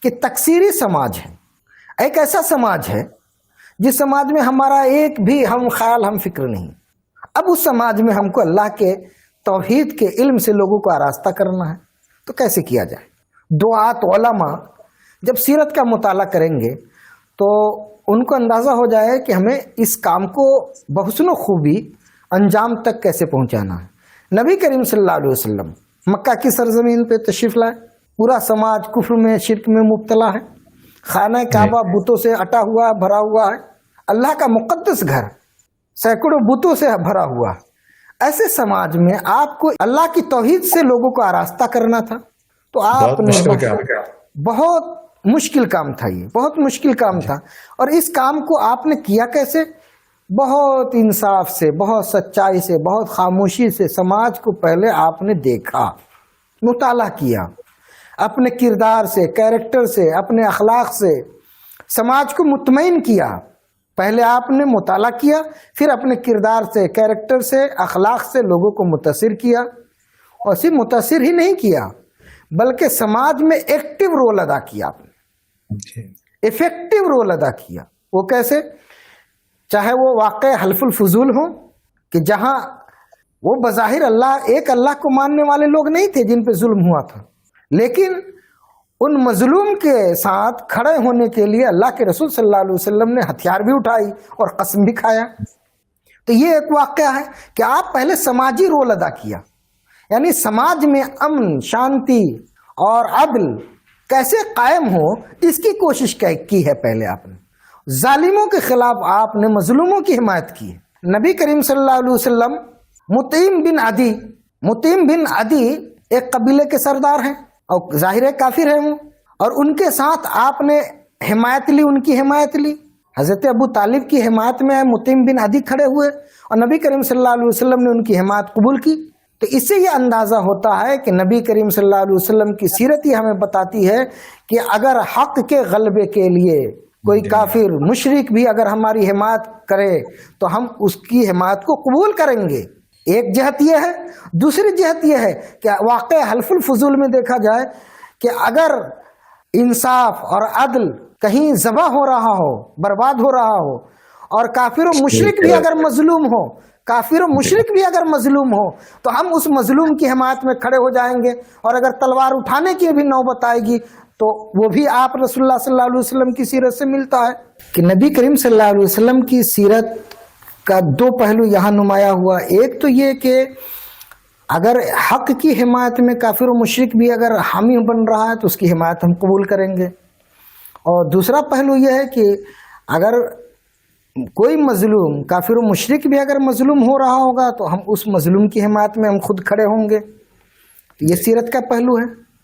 کہ تکثیری سماج ہے، ایک ایسا سماج ہے جس سماج میں ہمارا ایک بھی ہم خیال ہم فکر نہیں. اب اس سماج میں ہم کو اللہ کے توحید کے علم سے لوگوں کو آراستہ کرنا ہے، تو کیسے کیا جائے؟ دعات علماء جب سیرت کا مطالعہ کریں گے تو ان کو اندازہ ہو جائے کہ ہمیں اس کام کو بحسن و خوبی انجام تک کیسے پہنچانا ہے. نبی کریم صلی اللہ علیہ وسلم مکہ کی سرزمین پہ تشریف لائے، پورا سماج کفر میں شرک میں مبتلا ہے، خانہ کعبہ بتوں سے اٹا ہوا بھرا ہوا ہے، اللہ کا مقدس گھر سینکڑوں بتوں سے بھرا ہوا ہے. ایسے سماج میں آپ کو اللہ کی توحید سے لوگوں کو آراستہ کرنا تھا، تو آپ نے بہت مشکل کام تھا، یہ بہت مشکل کام تھا. اور اس کام کو آپ نے کیا کیسے؟ بہت انصاف سے، بہت سچائی سے، بہت خاموشی سے سماج کو پہلے آپ نے دیکھا، مطالعہ کیا، اپنے کردار سے، کیریکٹر سے، اپنے اخلاق سے سماج کو مطمئن کیا. پہلے آپ نے مطالعہ کیا، پھر اپنے کردار سے، کیریکٹر سے، اخلاق سے لوگوں کو متاثر کیا. اور صرف متاثر ہی نہیں کیا بلکہ سماج میں ایکٹیو رول ادا کیا، آپ نے ایفیکٹو رول ادا کیا. وہ کیسے؟ چاہے وہ واقع حلف الفضول ہو کہ جہاں وہ بظاہر ایک اللہ کو ماننے والے لوگ نہیں تھے جن پہ ظلم ہوا تھا، لیکن ان مظلوم کے ساتھ کھڑے ہونے کے لیے اللہ کے رسول صلی اللہ علیہ وسلم نے ہتھیار بھی اٹھائی اور قسم بھی کھایا. تو یہ ایک واقعہ ہے کہ آپ پہلے سماجی رول ادا کیا، یعنی سماج میں امن، شانتی اور عدل کیسے قائم ہو اس کی کوشش کی ہے. پہلے آپ نے ظالموں کے خلاف آپ نے مظلوموں کی حمایت کی ہے. نبی کریم صلی اللہ علیہ وسلم مطعم بن عدی ایک قبیلے کے سردار ہیں اور ظاہر کافر ہیں وہ، اور ان کے ساتھ آپ نے حمایت لی، ان کی حمایت لی. حضرت ابو طالب کی حمایت میں مطعم بن عدی کھڑے ہوئے اور نبی کریم صلی اللہ علیہ وسلم نے ان کی حمایت قبول کی. تو اس سے یہ اندازہ ہوتا ہے کہ نبی کریم صلی اللہ علیہ وسلم کی سیرت ہی ہمیں بتاتی ہے کہ اگر حق کے غلبے کے لیے کوئی کافر مشرک بھی اگر ہماری حمایت کرے تو ہم اس کی حمایت کو قبول کریں گے. ایک جہت یہ ہے. دوسری جہت یہ ہے کہ واقع حلف الفضول میں دیکھا جائے کہ اگر انصاف اور عدل کہیں ذبح ہو رہا ہو، برباد ہو رہا ہو، اور کافر و مشرک بھی اگر مظلوم ہو، تو ہم اس مظلوم کی حمایت میں کھڑے ہو جائیں گے. اور اگر تلوار اٹھانے کی بھی نوبت آئے گی تو وہ بھی آپ رسول اللہ صلی اللہ علیہ وسلم کی سیرت سے ملتا ہے. کہ نبی کریم صلی اللہ علیہ وسلم کی سیرت کا دو پہلو یہاں نمایاں ہوا. ایک تو یہ کہ اگر حق کی حمایت میں کافر و مشرک بھی اگر حامی بن رہا ہے تو اس کی حمایت ہم قبول کریں گے. اور دوسرا پہلو یہ ہے کہ اگر کوئی مظلوم کافر و مشرک بھی اگر مظلوم ہو رہا ہوگا تو ہم اس مظلوم کی حمایت میں ہم خود کھڑے ہوں گے. یہ سیرت کا پہلو ہے.